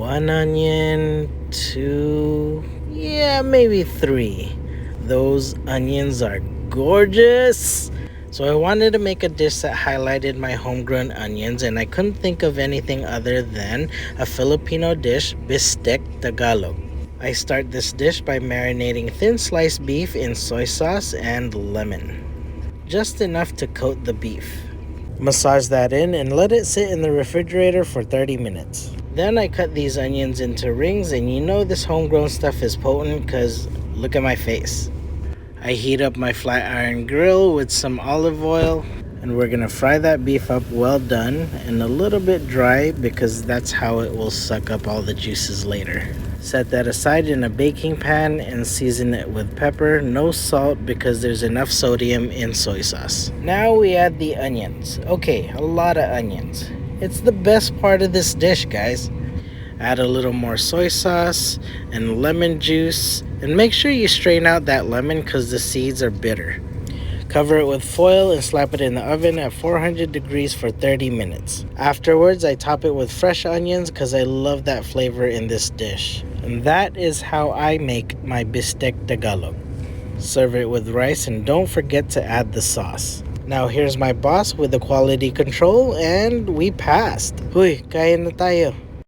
1 onion, 2, yeah, maybe 3. Those onions are gorgeous. So I wanted to make a dish that highlighted my homegrown onions, and I couldn't think of anything other than a Filipino dish, Bistek Tagalog. I start this dish by marinating thin sliced beef in soy sauce and lemon, just enough to coat the beef. Massage that in and let it sit in the refrigerator for 30 minutes. Then I cut these onions into rings, and you know this homegrown stuff is potent because look at my face. I heat up my flat iron grill with some olive oil, and we're gonna fry that beef up well done and a little bit dry because that's how it will suck up all the juices later. Set that aside in a baking pan and season it with pepper, no salt because there's enough sodium in soy sauce. Now we add the onions. Okay, a lot of onions. It's the best part of this dish, guys. Add a little more soy sauce and lemon juice, and make sure you strain out that lemon because the seeds are bitter. Cover it with foil and slap it in the oven at 400 degrees for 30 minutes. Afterwards, I top it with fresh onions because I love that flavor in this dish. And that is how I make my Bistek Tagalog. Serve it with rice and don't forget to add the sauce. Now here's my boss with the quality control, and we passed. Huy, kain na tayo.